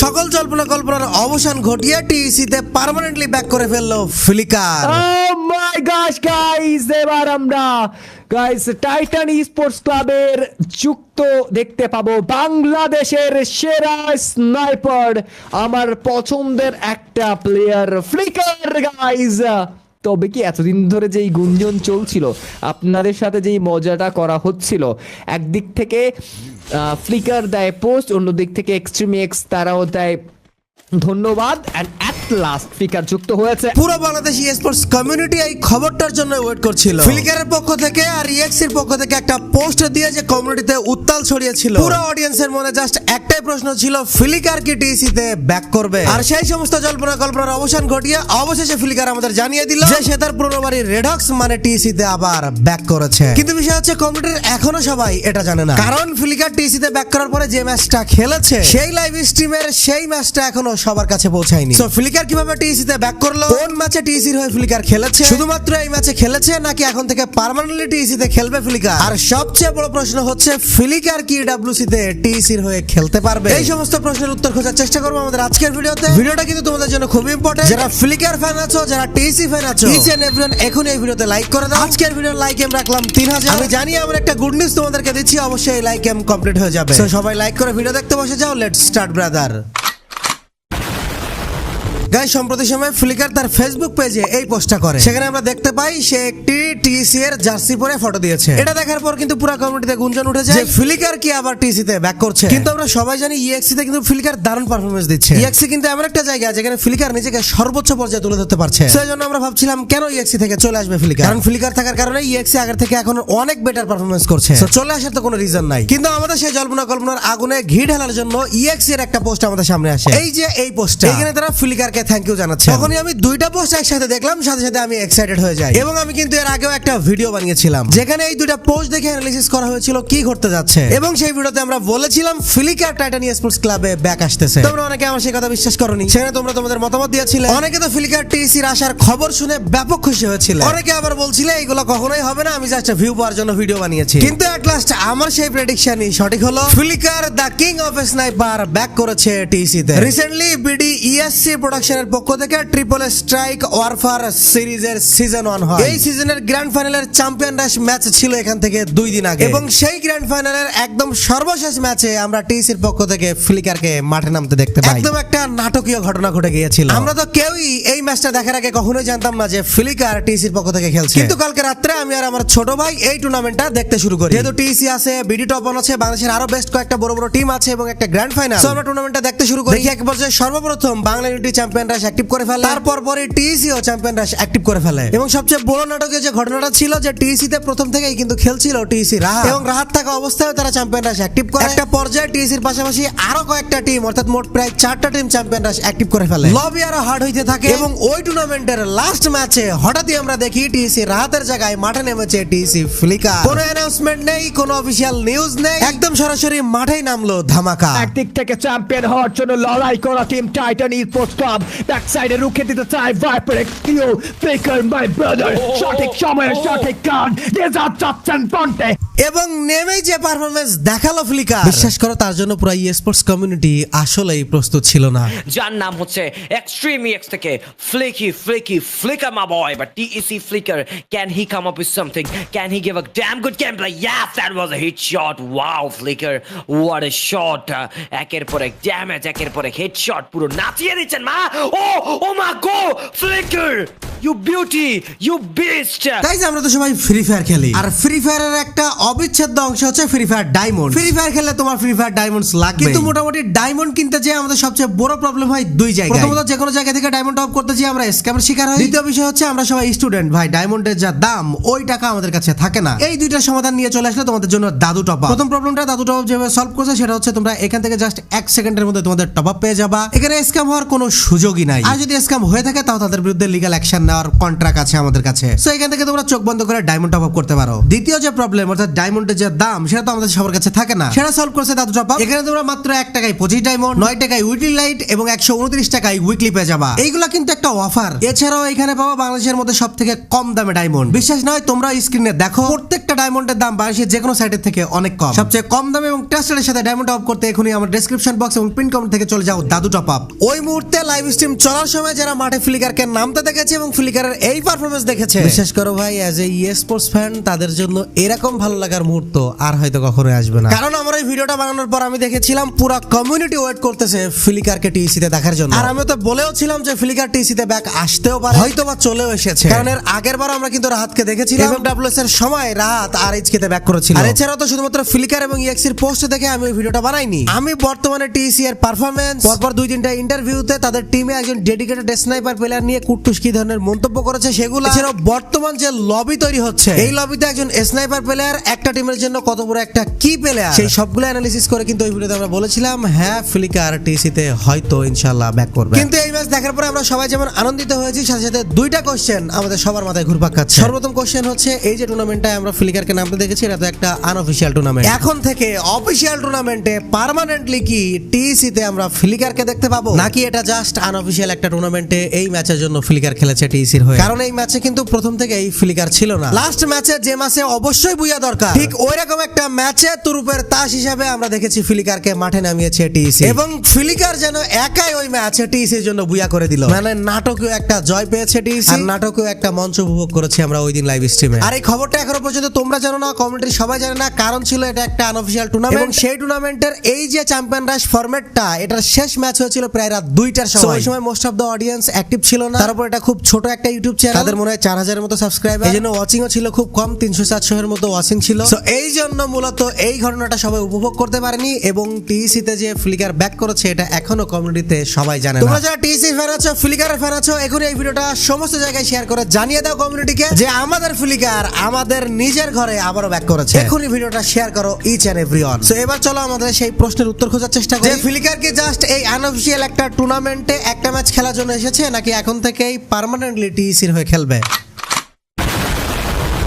সকল জল্পনা কল্পনার অবসান ঘটিয়ে টিইসিতে পার্মানেন্টলি ব্যাক করে ফেললো flicker. Oh my gosh guys, এবার আমরা গাইস টাইটান স্পোর্টস ক্লাবের যুক্ত দেখতে পাবো বাংলাদেশের সেরা স্নাইপার, আমার পছন্দের একটা প্লেয়ার ফ্লিকার গাইস। তবে কি এতদিন ধরে যেই গুঞ্জন চলছিল, আপনাদের সাথে যেই মজাটা করা হচ্ছিল, একদিক থেকে ফ্লিকার দেয় পোস্ট, অন্য দিক থেকে এক্সট্রিম এক্স তারাও দেয় ধন্যবাদ, এন্ড এট লাস্ট ফ্লিকার যুক্ত হয়েছে। পুরো বাংলাদেশ স্পোর্টস কমিউনিটি এই খবরটার জন্য ওয়েট করছিল। ফ্লিকারের পক্ষ থেকে আর ইএক্সির পক্ষ থেকে একটা পোস্ট দিয়ে যে কমিউনিটিতে উত্তাল ছড়িয়েছিল, পুরো অডিয়েন্সের মনে জাস্ট একটাই প্রশ্ন ছিল, ফ্লিকার কি টিইসিতে ব্যাক করবে? আর সেই সমস্ত জল্পনা কল্পনার অবসান ঘটিয়ে অবশেষে ফ্লিকার আমাদের জানিয়ে দিল যে সে তার পুরনো বাড়ি রেডক্স মানে টিইসিতে আবার ব্যাক করেছে। কিন্তু বিষয় হচ্ছে কমিউনিটির এখনো সবাই এটা জানে না, কারণ ফ্লিকার টিইসিতে ব্যাক করার পরে যে ম্যাচটা খেলেছে সেই লাইভ স্ট্রিমের সেই ম্যাচটা এখনো সবার কাছে পৌঁছায়নি। সো ফ্লিকার কিভাবে টিইসিতে ব্যাক করলো, কোন ম্যাচে টিইসির হয়ে ফ্লিকার খেলেছে, শুধুমাত্র এই ম্যাচে খেলেছে নাকি এখন থেকে পার্মানেন্টলি টিইসিতে খেলবে ফ্লিকার? আর সবচেয়ে বড় প্রশ্ন হচ্ছে ফ্লিকার কি ডাব্লিউসিতে টিইসির হয়ে খেলতে পারবে? এই সমস্ত প্রশ্নের উত্তর খোঁজার চেষ্টা করবো আমাদের আজকের ভিডিওতে। ভিডিওটা কিন্তু তোমাদের জন্য খুব ইম্পর্টেন্ট। যারা ফ্লিকার ফ্যান আছো, যারা টিইসি ফ্যান আছো, ইচ এন্ড এভরিওয়ান এখন এই ভিডিওতে লাইক করে দাও। আজকের ভিডিওর লাইক এম রাখলাম 3000। আমি জানি আমরা একটা গুড নিউজ তোমাদেরকে দিচ্ছি, অবশ্যই লাইক এম কমপ্লিট হয়ে যাবে। সো সবাই লাইক করে ভিডিও দেখতে বসে যাও। Let's start brother. গাইস, সম্প্রতি সময় ফ্লিকার তার ফেসবুক পেজে এই পোস্টটা করে, সেখানে আমরা দেখতে পাই সে একটি টিইসি এর জার্সি পরে ফটো দিয়েছে। এটা দেখার পর কিন্তু পুরো কমিউনিটিতে গুঞ্জন উঠে যায় যে ফ্লিকার কি আবার টিইসিতে ব্যাক করছে। কিন্তু আমরা সবাই জানি ইএক্সি তে কিন্তু ফ্লিকার দারুণ পারফরম্যান্স দিচ্ছে। ইএক্সি কিন্তু এমন একটা জায়গা যেখানে ফ্লিকার নিজেকে সর্বোচ্চ পর্যায়ে তুলে ধরতে পারছে। সেজন্য আমরা ভাবছিলাম কেন ইএক্সি থেকে চলে আসবে ফ্লিকার, কারণ ফ্লিকার থাকার কারণে ইএক্সি আগের থেকে এখন অনেক বেটার পারফরম্যান্স করছে। সো চলে আসার তো কোনো রিজন নাই। কিন্তু আমাদের সেই জল্পনা কল্পনার আগুনে ঘি ঢালার জন্য ইএক্সি এর একটা পোস্ট আমাদের সামনে আসে। এই যে এই পোস্টটা, এখানে তারা ফ্লিকারকে থ্যাংক ইউ জানাচ্ছে। তখনই আমি দুইটা পোস্ট একসাথে দেখলাম, সাথে সাথে আমি এক্সাইটেড হয়ে যাই। এবং আমি কিন্তু এর আগেও একটা ভিডিও বানিয়েছিলাম যেখানে এই দুইটা পোস্ট দেখে অ্যানালিসিস করা হয়েছিল কি ঘটতে যাচ্ছে, এবং সেই ভিডিওতে আমরা বলেছিলাম ফ্লিকার টাইটান স্পোর্টস ক্লাবে ব্যাক আসতেছে। তোমরা অনেকে আমার সেই কথা বিশ্বাস করোনি, সেখানে তোমরা তোমাদের মতামত দিয়েছিলে। অনেকে তো ফ্লিকার টিইসির আসার খবর শুনে ব্যাপক খুশি হয়েছিল, অনেকে আবার বলছিলে এইগুলো কখনোই হবে না, আমি জাস্ট ভিউ পাওয়ার জন্য ভিডিও বানিয়েছি। কিন্তু এট লাস্ট আমার সেই প্রেডিকশনই সঠিক হলো। Flicker the king of sniper back করেছে টিইসিতে। রিসেন্টলি বিডি ইএসসি প্রোডাকশনের পক্ষ থেকে ট্রিপল স্ট্রাইক ওয়ারফেয়ার সিরিজের সিজন 1 হয়। এই সিজনের গ্র্যান্ড ফাইনালের চ্যাম্পিয়ন রাশ ম্যাচ ছিল এখান থেকে 2 দিন আগে, এবং সেই গ্র্যান্ড ফাইনালের একদম সর্বশেষ ম্যাচে আমরা টিইসির পক্ষ থেকে ফ্লিকারকে মাঠে নামতে দেখতে পাই। একদম একটা নাটকীয় ঘটনা ঘটে গিয়েছিল। আমরা তো কেউই এই ম্যাচটা দেখার আগে কখনোই জানতাম না যে ফ্লিকার টিইসির পক্ষ থেকে খেলছে। কিন্তু কালকে রাত্রে আমি আর আমার ছোট ভাই এই টুর্নামেন্টটা দেখতে শুরু করি। যেহেতু টিইসি আছে, বিডি টপ 1 আছে, বাংলাদেশের আরো বেস্ট কয়েকটা বড় বড় টিম আছে এবং একটা গ্র্যান্ড ফাইনাল। সো আমরা টুর্নামেন্টটা দেখতে শুরু করি। এক পর্যায়ে সর্বপ্রথম বাংলা ইউনিটি চ্যাম্পিয়ন রাশ অ্যাক্টিভ করে ফেলে, তারপর পরে টিইসি ও চ্যাম্পিয়ন রাশ অ্যাক্টিভ করে ফেলে। এবং সবচেয়ে বড় নাটকীয় যে ঘটনাটা ছিল যে টিইসি তে প্রথম থেকেই কিন্তু খেলছিল টিইসি রাহাত, এবং রাহাত থাকা অবস্থায় তারা চ্যাম্পিয়ন রাশ অ্যাক্টিভ করে। একটা পর্যায়ে টিইসির পাশাপাশি আরো কয়েকটা টিম, অর্থাৎ মোট প্রায় 4টা টিম চ্যাম্পিয়ন রাশ অ্যাক্টিভ করে ফেলে। লবি আরো হার্ড হইতে থাকে, এবং ওই টুর্নামেন্টের লাস্ট ম্যাচে হঠাৎই আমরা দেখি টিইসি রাহাতের জায়গায় মাঠে নেমেছে টিইসি ফ্লিকার। কোনো অ্যানাউন্সমেন্ট নেই, কোনো অফিশিয়াল নিউজ নেই, একদম সরাসরি মাঠেই নামলো ধামাকা। একদিক থেকে চ্যাম্পিয়ন হওয়ার জন্য লড়াই করা team Titan sports club, back সাইডে রুখে দিতে চায় ভাইপার এক্সটিও ফ্লিকার মাই ব্রাদার, সঠিক সময়ে সঠিক কান ডেজার্ট চাচ্ছেন ফ্রন্টে, এবং নেমেই যে পারফরম্যান্স দেখালো ফ্লিকার, বিশ্বাস করো তার জন্য পুরো স্পোর্টস কমিউনিটি আসলেই প্রস্তুত ছিল না। যার নাম হচ্ছে এক্সট্রিম এক্স থেকে Flicker my boy, but TEC Flicker, can he come up with something, can he give a damn good gameplay? Yes, that was a hit shot. Wow Flicker, what a shot! একের পর এক damage, একের পর এক hit shot, পুরো নাচিয়ে দিচ্ছেন মা। ও মা গো Flicker, you beauty, you beast. Guys, আমরা তো সবাই ফ্রি ফায়ার খেলি, আর ফ্রি ফায়ারের একটা অবিচ্ছেদ্য অংশ হচ্ছে free fire diamond. Free fire খেললে তোমার ফ্রি ফায়ার ডায়মন্ডস লাগবে, কিন্তু মোটামুটি ডায়মন্ড কিনতে যে আমাদের সবচেয়ে বড় প্রবলেম হয় দুই জায়গায়। প্রথমত, যে কোনো জায়গা থেকে ডায়মন্ড টপ করতে যে আমরা স্ক্যামের শিকার হই। দ্বিতীয় বিষয় হচ্ছে আমরা সবাই স্টুডেন্ট ভাই, ডায়মন্ডের যা দাম ওই টাকা আমাদের কাছে থাকে না। এই দুইটার সমাধান নিয়ে চলে আসলে তোমাদের জন্য দাদু টপ আপ। প্রথম প্রবলেমটা দাদু টপ আপ যেভাবে সলভ করছে সেটা হচ্ছে তোমরা এখান থেকে জাস্ট 1 সেকেন্ডের মধ্যে তোমাদের টপ আপ পেয়ে যাবা। এখানে স্ক্যাম হওয়ার কোনো সুযোগই নাই, আর যদি স্ক্যাম হয়ে থাকে তাও তাদের বিরুদ্ধে লিগ্যাল অ্যাকশন নেওয়া দেওয়ার কন্ট্রাক্ট আছে আমাদের কাছে। সো এখান থেকে তোমরা চোখ বন্ধ করে ডায়মন্ড টপ আপ করতে পারো। দ্বিতীয় যে প্রবলেম অর্থাৎ ডায়মন্ডের যে দাম সেটা তো আমাদের সবার কাছে থাকে না, সেটা সলভ করছে দাদু টপ আপ। এখানে তোমরা মাত্র 1 টাকায় 25 ডায়মন্ড, 9 টাকায় উইকলি লাইট এবং 129 টাকায় উইকলি পেয়ে যাবা। এইগুলা কিন্তু একটা অফার। এছাড়াও এখানে পাবো বাংলাদেশের মধ্যে সবথেকে কম দামে ডায়মন্ড। বিশ্বাস নয় তোমরা স্ক্রিনে দেখো, প্রত্যেকটা ডায়মন্ডের দাম বাংলাদেশের যে কোনো সাইটের থেকে অনেক কম। সবচেয়ে কম দামে এবং ট্রাস্টেডের সাথে ডায়মন্ড টপ করতে এখনই আমার ডেসক্রিপশন বক্স এবং পিন কমেন্ট থেকে চলে যাও দাদু টপ আপ। ওই মুহূর্তে লাইভ স্ট্রিম চলার সময় যারা মাঠে ফ্লিকারকে নামতে দেখেছে এবং ফ্লিকারের এই পারফরমেন্স দেখেছে, বিশ্বাস করো ভাই অ্যাজ এ স্পোর্টস ফ্যান তাদের জন্য এরকম ভালো লাগার মুহূর্ত আর হয়তো কখনোই আসবে না। কারণ আমার এই ভিডিওটা বানানোর পর আমি দেখেছিলাম পুরো কমিউনিটি ওয়েট করতেছে ফ্লিকারকে টিসিতে দেখার জন্য। আর আমি তো বলেও ছিলাম যে ফ্লিকার টিসিতে ব্যাক আসতেও পারে, হয়তো বা চলেও এসেছে। কারণ এর আগের বার আমরা কিন্তু রাহাতকে দেখেছিলাম এফএফডব্লিউএস এর সময় রাহাত আর এইচকে ব্যাক করেছিল। আর এছাড়াও তো শুধুমাত্র ফ্লিকার এবং ইএক্সির পোস্ট দেখে আমি ওই ভিডিওটা বানাইনি। আমি বর্তমানে টিসি এর পারফরম্যান্স পরপর 2-3টা ইন্টারভিউতে তাদের টিমে একজন ডেডিকেটেড স্নাইপার প্লেয়ার নিয়ে কুট্টুস কি ধরনের মন্তব্য করেছে সেগুলো, এছাড়াও বর্তমান যে লবি তৈরি হচ্ছে এই লবিতে একজন স্নাইপার প্লেয়ার একটা টিমের জন্য কত বড় একটা কি প্লেয়ার, সেই সবগুলো অ্যানালিসিস করে কিন্তু ওই ভিডিওতে আমরা বলেছিলাম হ্যাঁ ফ্লিকার টিসিতে হয়তো ইনশাআল্লাহ ব্যাক করবে। কিন্তু এই ম্যাচ দেখার পরে আমরা সবাই যেমন আনন্দিত হয়েছি, সাথে সাথে দুইটা কোশ্চেন আমাদের সবার মাথায় ঘুরপাক খাচ্ছে। সর্বপ্রথম কোশ্চেন হচ্ছে এই যে টুর্নামেন্টে আমরা ফ্লিকারকে নামতে দেখেছি এটা তো একটা আনঅফিশিয়াল টুর্নামেন্ট, এখন থেকে অফিশিয়াল টুর্নামেন্টে পার্মানেন্টলি কি টিসিতে আমরা ফ্লিকারকে দেখতে পাবো নাকি এটা জাস্ট আনঅফিশিয়াল একটা টুর্নামেন্টে এই ম্যাচের জন্য ফ্লিকার খেলেছে টিসির হয়ে? কারণ এই ম্যাচে কিন্তু প্রথম থেকে এই ফ্লিকার ছিল না। লাস্ট ম্যাচে যে ম্যাচে অবশ্যই বুইয়া দরকার, ঠিক ওইরকম একটা ম্যাচে তুরুপের তাস হিসাবে আমরা দেখেছি ফ্লিকারকে মাঠে নামিয়েছে টিসি এবং ফ্লিকার যেন একাই ওই ম্যাচে টিসির জন্য বুইয়া করে দিল। মানে নাটকীয় একটা জয় পেয়েছে টিসি আর নাটকীয় একটা মঞ্চ উপভোগ করেছি আমরা ওই দিন লাইভ স্ট্রিমে। আর এই খবরটা এখনো পর্যন্ত তোমরা জানো না, কমিউনিটি সবাই জানে না, কারণ ছিল এটা একটা আনঅফিশিয়াল টুর্নামেন্ট এবং সেই টুর্নামেন্টের এই যে চ্যাম্পিয়ন রাশ ফরম্যাটটা এটার শেষ ম্যাচ হয়েছিল প্রায় রাত 2টার সময়। ওই সময় most of the audience active ছিল না, তারপর এটা খুব ছোট একটা ইউটিউব চ্যানেল, তাদের মনে হয় 4000 এর মতো সাবস্ক্রাইবার, এইজন্য ওয়াচিংও ছিল খুব কম, 300-400 এর মতো ওয়াচিং ছিল। সো এই জন্য মূলত এই ঘটনাটা সবাই উপভোগ করতে পারেনি এবং টিসিতে যে ফ্লিকার ব্যাক করেছে এটা এখনো কমিউনিটিতে সবাই জানে না। তোমরা যারা টিসি ফ্যান আছো ফ্লিকারের ফ্যান আছো এখন এই ভিডিওটা সমস্ত জায়গায় শেয়ার করে জানিয়ে দাও কমিউনিটিকে যে আমাদের ফ্লিকার আমাদের নিজের ঘরে আবারও ব্যাক করেছে। এখনই ভিডিওটা শেয়ার করো ইচ এন্ড এভরিওয়ান। সো এবার চলো আমাদের সেই প্রশ্নের উত্তর খোঁজার চেষ্টা করি যে ফ্লিকার কি জাস্ট এই আনঅফিশিয়াল একটা টুর্নামেন্টে একটা ম্যাচ খেলার জন্য এসেছে নাকি এখন থেকেই পার্মানেন্টলি টিসির হয়ে খেলবে?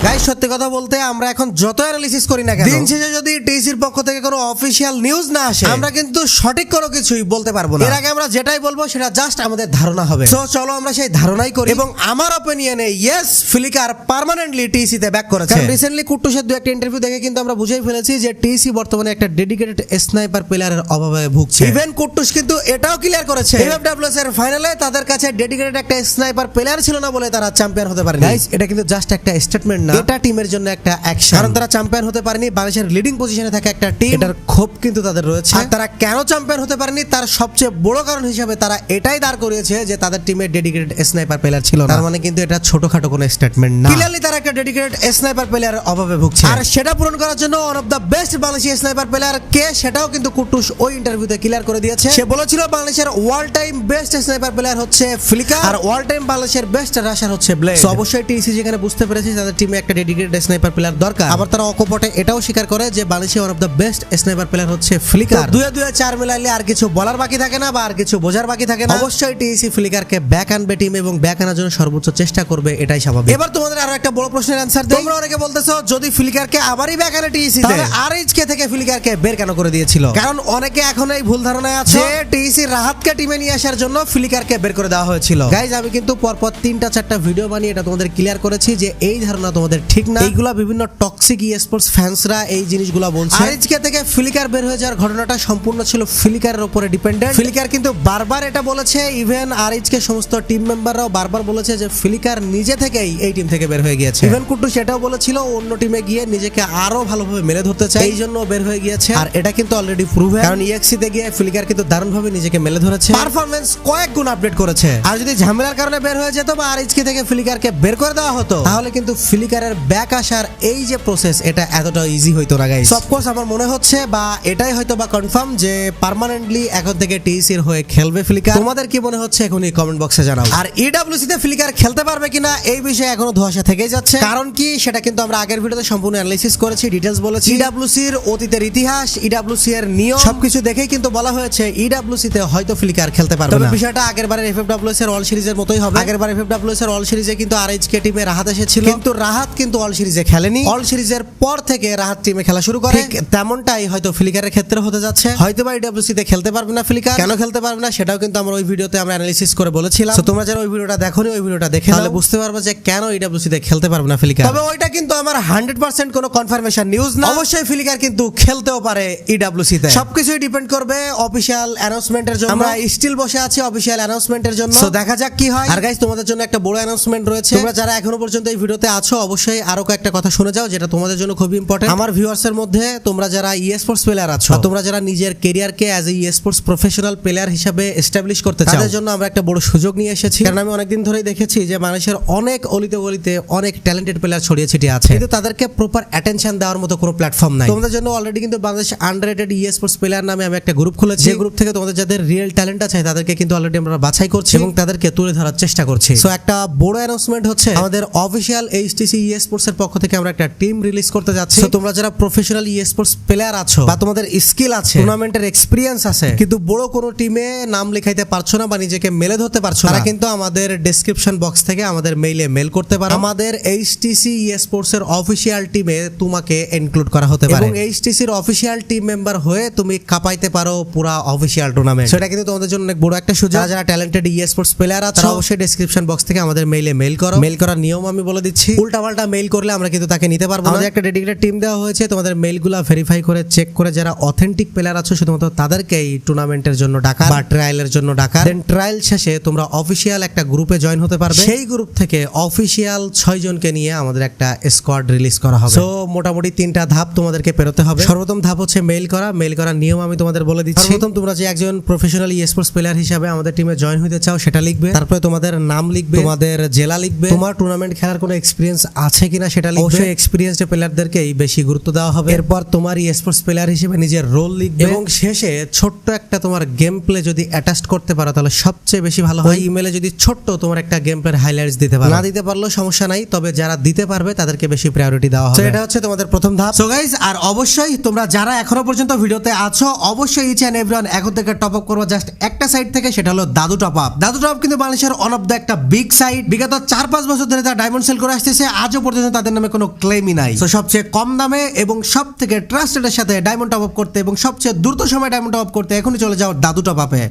গাইস সত্যি কথা বলতে আমরা এখন যত অ্যানালিসিস করি না কেন দিন শেষে যদি টিসির পক্ষ থেকে কোনো অফিশিয়াল নিউজ না আসে আমরা কিন্তু সঠিক কোনো কিছুই বলতে পারবো না। এর আগে আমরা যেটাই বলবো সেটা জাস্ট আমাদের ধারণা হবে। সো চলো আমরা সেই ধারণাই করি এবং আমার অপিনিয়নে ইয়েস ফ্লিকার পার্মানেন্টলি টিসিতে ব্যাক করেছে। কারণ রিসেন্টলি কুট্টুসের দু একটা ইন্টারভিউ দেখে কিন্তু আমরা বুঝেই ফেলেছি যে টিসি বর্তমানে একটা ডেডিকেটেড স্নাইপার প্লেয়ারের অভাবে ভুগছে। ইভেন কুট্টুস কিন্তু এটাও ক্লিয়ার করেছে এফএফডব্লিউএস এর ফাইনালে তাদের কাছে ডেডিকেটেড একটা স্নাইপার প্লেয়ার ছিল না বলে তারা চ্যাম্পিয়ন হতে পারেনি। গাইস এটা কিন্তু জাস্ট একটা স্টেটমেন্ট না, এটা টিমের জন্য একটা অ্যাকশন। কারণ তারা চ্যাম্পিয়ন হতে পারেনি, বাংলাদেশের লিডিং পজিশনে থাকা একটা টিম, এটার ক্ষোভ কিন্তু তাদের রয়েছে। আর তারা কেন চ্যাম্পিয়ন হতে পারেনি তার সবচেয়ে বড় কারণ হিসেবে তারা এটাই দাঁড় করিয়েছে যে তাদের টিমে ডেডিকেটেড স্নাইপার প্লেয়ার ছিল না। তার মানে কিন্তু এটা ছোটখাটো কোনো স্টেটমেন্ট না, ক্লিয়ারলি তারা একটা ডেডিকেটেড স্নাইপার প্লেয়ারের অভাবে ভুগছে। আর সেটা পূরণ করার জন্য one of the best Bangladeshi sniper player কে সেটাও কিন্তু কুট্টুস ওই ইন্টারভিউতে ক্লিয়ার করে দিয়েছে। সে বলেছিল বাংলাদেশের all time best sniper player হচ্ছে ফ্লিকার আর অল টাইম বাংলাদেশের বেস্ট রাশার হচ্ছে ব্লেড। সো অবশ্যই টিসি যেখানে বুঝতে পেরেছে তাদের টিমে একটা ডেডিকেটেড স্নাইপার প্লেয়ার দরকার, আবার তারা অকপটে এটাও স্বীকার করে যে বাংলাদেশের one of the best sniper player হচ্ছে ফ্লিকার। দুয়ে দুয়ে চার মিলাইলে আর কিছু বলার বাকি থাকে না বা আর কিছু বোঝার বাকি থাকে না। অবশ্যই টিসি ফ্লিকারকে ব্যাক আনবে টিম এবং ব্যাক আনার জন্য সর্বোচ্চ চেষ্টা করবে, এটাই স্বাভাবিক। এবার তোমাদের আরো একটা বড় প্রশ্নের অ্যানসার দেই। তোমরা অনেকে বলতেছো যদি ফ্লিকারকে আবারই ব্যাক আনে টিসি তাহলে আরএইচকে থেকে ফ্লিকারকে বের কেন করে দিয়েছিল? কারণ অনেকে এখন এই ভুল ধারণায় আছে যে টিসি রাহাতকে টিমে নিয়ে আসার জন্য ফ্লিকারকে বের করে দেওয়া হয়েছিল। গাইজ আমি কিন্তু পরপর 3টা-4টা ভিডিও বানিয়ে এটা তোমাদের ক্লিয়ার করেছি যে এই ধারণা তোমাদের ঠিক না। এইগুলা বিভিন্ন টক্সিক স্পোর্টস ফ্যান্সরা এই জিনিসগুলো বলছে। আরএইচকে থেকে ফ্লিকার বের হয়ে যাওয়ার ঘটনাটা সম্পূর্ণ ছিল ফ্লিকারের উপরে ডিপেন্ডেন্ট। ফ্লিকার কিন্তু বারবার এটা বলেছে, ইভেন আরএইচকে সমস্ত টিম মেম্বাররাও বারবার বলেছে যে ফ্লিকার নিজে থেকেই এই টিম থেকে বের হয়ে গিয়েছে। ইভেন কুট্টু সেটাও বলেছিল অন্য টিমে গিয়ে নিজেকে আরো ভালোভাবে মেলে ধরতে চায়, এই জন্য বের হয়ে গিয়েছে। আর এটা কিন্তু অলরেডি প্রুভেন, কারণ ইএক্সি তে গিয়ে ফ্লিকার কিন্তু দারুণভাবে নিজেকে মেলে ধরেছে, পারফরম্যান্স কয়েক গুণ আপডেট করেছে। আর যদি ঝামেলার কারণে বের হয়ে যেত বা আরএইচকে থেকে ফ্লিকারকে বের করে দেওয়া হতো তাহলে কিন্তু ফ্লিকার ফ্লিকারের ব্যাক আসার এই যে প্রসেস, এটা এতটা ইজি হইতো না গাইস। অফকোর্স আমার মনে হচ্ছে বা এটাই হয়তো বা কনফার্ম যে পার্মানেন্টলি এখন থেকে টিএসসি এর হয়ে খেলবে ফ্লিকার। তোমাদের কি মনে হচ্ছে এখনই কমেন্ট বক্সে জানাও। আর ইডব্লিউসি তে ফ্লিকার খেলতে পারবে কিনা এই বিষয়ে এখনো ধোঁয়াশা থেকেই যাচ্ছে, কারণ কি সেটা কিন্তু আমরা আগের ভিডিওতে সম্পূর্ণ অ্যানালাইসিস করেছি, ডিটেইলস বলেছি। ইডব্লিউসি এর অতীতের ইতিহাস, ইডব্লিউসি এর নিয়ম সবকিছু দেখেই কিন্তু বলা হয়েছে ইডব্লিউসি তে হয়তো ফ্লিকার খেলতে পারবে না। তবে বিষয়টা আগেরবারের এফএফডব্লিউএস এর অল সিরিজের মতোই হবে। আগেরবার এফএফডব্লিউএস এর অল সিরিজে কিন্তু আরএইচকে টিমে রাহাত এসেছিল, কিন্তু রাহাত কিন্তু অল সিরিজে খেলেনি। অল সিরিজের পর থেকে রাহাত টিমে খেলা শুরু করে। ঠিক তেমনটাই হয়তো ফ্লিকারের ক্ষেত্রে হতে যাচ্ছে। হয়তো বা ইডব্লিউসি তে খেলতে পারবে না ফ্লিকার। কেন খেলতে পারবে না সেটাও কিন্তু আমরা ওই ভিডিওতে আমরা অ্যানালাইসিস করে বলেছিলাম। তো তোমরা যারা ওই ভিডিওটা দেখোনি ওই ভিডিওটা দেখে তাহলে বুঝতে পারবে যে কেন ইডব্লিউসি তে খেলতে পারবে না ফ্লিকার। তবে ওইটা কিন্তু আমার 100% কোনো কনফার্মেশন নিউজ না। অবশ্যই ফ্লিকার কিন্তু খেলতেও পারে ইডব্লিউসি তে। সবকিছুই ডিপেন্ড করবে অফিশিয়াল অ্যানাউন্সমেন্টের জন্য। আমরা স্টিল বসে আছি অফিশিয়াল অ্যানাউন্সমেন্টের জন্য। তো দেখা যাক কি হয়। আর গাইস, তোমাদের জন্য একটা বড় অ্যানাউন্সমেন্ট রয়েছে। তোমরা যারা এখনো পর্যন্ত এই ভিডিওতে আছো অবশ্যই আরো কয়েকটা কথা শুনে যাও, যেটা তোমাদের জন্য খুবই ইম্পর্টেন্ট। আমার ভিউয়ার্সের মধ্যে তোমরা যারা স্পোর্টস প্লেয়ার আছো, তোমরা যারা নিজের ক্যারিয়ারকে as a sports professional player হিসেবে এস্টাবলিশ করতে চাও, তাদের জন্য আমরা একটা বড় সুযোগ নিয়ে এসেছি। কারণ আমি অনেকদিন ধরেই দেখেছি যে মানুষের অনেক অলিতে গলিতে অনেক ট্যালেন্টেড প্লেয়ার ছড়িয়ে ছিটিয়ে আছে, কিন্তু তাদেরকে প্রপার অ্যাটেনশন দেওয়ার মতো কোনো প্ল্যাটফর্ম নাই। তোমাদের জন্য অলরেডি কিন্তু বাংলাদেশ আন্ডাররেটেড স্পোর্টস প্লেয়ার নামে আমি একটা গ্রুপ খুলেছি। যে গ্রুপ থেকে তোমাদের যাদের রিয়েল ট্যালেন্ট আছে তাদেরকে কিন্তু অলরেডি আমরা বাছাই করছি এবং তাদেরকে তুলে ধরার চেষ্টা করছি। সো একটা বড় অ্যানাউন্সমেন্ট হচ্ছে, আমাদের অফিশিয়াল এইচটিসি স্পোর্টস এর পক্ষ থেকে আমরা একটা টিম রিলিজ করতে যাচ্ছি। তো তোমরা যারা প্রফেশনাল স্পোর্টস প্লেয়ার আছো বা তোমাদের স্কিল আছে, টুর্নামেন্টের এক্সপেরিয়েন্স আছে, কিন্তু বড় কোনো টিমে নাম লেখাইতে পারছো না বা নিজেকে মেলে ধরতে পারছো না, তারা কিন্তু আমাদের ডেসক্রিপশন বক্স থেকে আমাদের মেইলে মেল করতে পারো। আমাদের এইচটিসি স্পোর্টস এর অফিশিয়াল টিমে তোমাকে ইনক্লুড করা হতে পারে এবং এইচটিসি এর অফিশিয়াল টিম মেম্বার হয়ে তুমি কাঁপাইতে পারো পুরো অফিশিয়াল টুর্নামেন্ট। সেটা কিন্তু তোমাদের জন্য অনেক বড় একটা সুযোগ। যারা ট্যালেন্টেড স্পোর্টস প্লেয়ার আছে তারা অবশ্যই ডেসক্রিপশন বক্স থেকে আমাদের মেইলে মেল করো। মেল করার নিয়ম আমি বলে দিচ্ছি, উল্টাপাল্টা মেইল করলে আমরা কিন্তু তাকে নিতে পারবো না। আমাদের একটা ডেডিকেটেড টিম দেওয়া হয়েছে, তোমাদের মেইলগুলো ভেরিফাই করে চেক করে যারা অথেন্টিক প্লেয়ার আছো শুধুমাত্র তাদেরকেই টুর্নামেন্টের জন্য ডাকা বা ট্রায়ালের জন্য ডাকা। দেন ট্রায়াল শেষে তোমরা অফিশিয়াল একটা গ্রুপে জয়েন হতে পারবে। সেই গ্রুপ থেকে অফিশিয়াল 6 জনকে নিয়ে আমাদের একটা স্কোয়াড রিলিজ করা হবে। সো মোটামুটি 3টা ধাপ তোমাদেরকে পেরোতে হবে। সর্বপ্রথম ধাপ হচ্ছে মেইল করা। মেইল করার নিয়ম আমি তোমাদের বলে দিচ্ছি। সর্বপ্রথম তোমরা যে একজন প্রফেশনাল স্পোর্টস প্লেয়ার হিসেবে আমাদের টিমে জয়েন হতে চাও সেটা লিখবে। তারপরে তোমাদের নাম লিখবে, তোমাদের জেলা লিখবে, তোমার টুর্নামেন্ট খেলার কোনো এক্সপিরিয়েন্স আছে কিনা সেটা লিখবে। অবশ্যই এক্সপিরিয়েন্সড প্লেয়ারদেরকেই বেশি গুরুত্ব দেওয়া হবে। এরপর তোমার স্পোর্টস প্লেয়ার হিসেবে নিজের রোল লিখবে এবং শেষে ছোট্ট একটা তোমার গেম প্লে যদি অ্যাটাচ করতে পারো তাহলে সবচেয়ে বেশি ভালো হয়। ইমেলে যদি ছোট্ট তোমার একটা গেম প্লের হাইলাইটস দিতে পারো, না দিতে পারলেও সমস্যা নাই, তবে যারা দিতে পারবে তাদেরকে বেশি প্রায়োরিটি দেওয়া হবে। এটা হচ্ছে তোমাদের প্রথম ধাপ। সো গাইস, আর অবশ্যই তোমরা যারা এখনো পর্যন্ত ভিডিওতে আছো অবশ্যই ইচ এন্ড এভরিওয়ান এখন থেকে টপ আপ করবো জাস্ট একটা সাইট থেকে, সেটা হলো দাদু টপ আপ। দাদু টপ আপ কিন্তু বাংলাদেশের ওয়ান অফ দ্য একটা বিগ সাইট। বিগত 4-5 বছর ধরে তারা ডায়মন্ড সেল করে আসতেছে, আজও পর্যন্ত তাদের নামে কোনো ক্লেমই নাই। তো সবচেয়ে কম দামে এবং সব থেকে ট্রাস্টেডের সাথে ডায়মন্ড টপ আপ করতে এবং সবচেয়ে দ্রুত সময় ডায়মন্ড টপ আপ করতে এখনই চলে যাও দাদু টপ আপে।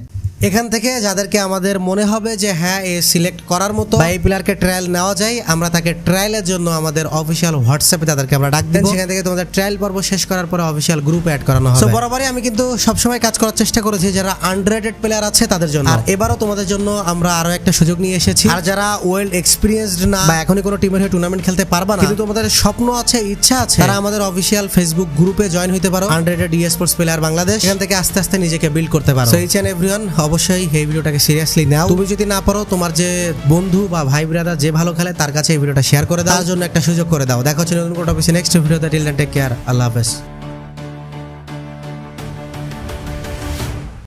এখান থেকে যাদেরকে আমাদের মনে হবে যে হ্যাঁ এ সিলেক্ট করার মতো বা এই প্লেয়ারকে ট্রায়াল নেওয়া যায়, আমরা তাকে ট্রায়ালের জন্য আমাদের অফিশিয়াল হোয়াটসঅ্যাপে তাদেরকে আমরা ডাক দেব। সেখান থেকে তোমাদের ট্রায়াল পর্ব শেষ করার পরে অফিশিয়াল গ্রুপে অ্যাড করানো হবে। সো বরাবরই আমি কিন্তু সবসময় কাজ করার চেষ্টা করেছি যারা আন্ডাররেটেড প্লেয়ার আছে তাদের জন্য। আর এবারও তোমাদের জন্য আমরা আরো একটা সুযোগ নিয়ে এসেছি। আর যারা ওয়েল এক্সপিরিয়েন্সড না বা এখনই কোনো টিমের হয়ে টুর্নামেন্ট খেলতে পারবা না, কিন্তু তোমাদের স্বপ্ন আছে, ইচ্ছা আছে, তারা আমাদের অফিশিয়াল ফেসবুক গ্রুপে জয়েন হতে পারো, আন্ডাররেটেড স্পোর্টস প্লেয়ার বাংলাদেশ। এখান থেকে আস্তে আস্তে নিজেকে বিল্ড করতে পারো। সো ইচ এন্ড এভরিওয়ান অবশ্যই এই ভিডিওটাকে সিরিয়াসলি নাও। তুমি যদি না পারো তোমার যে বন্ধু বা ভাই ব্রাদার যে ভালো খেলে তার কাছে এই ভিডিওটা শেয়ার করে দাও, তার জন্য একটা সুযোগ করে দাও। দেখা হচ্ছে নতুন কোনো টপিকে নেক্সট ভিডিওতে। টিল দেন টেক কেয়ার, আল্লাহ হাফেজ।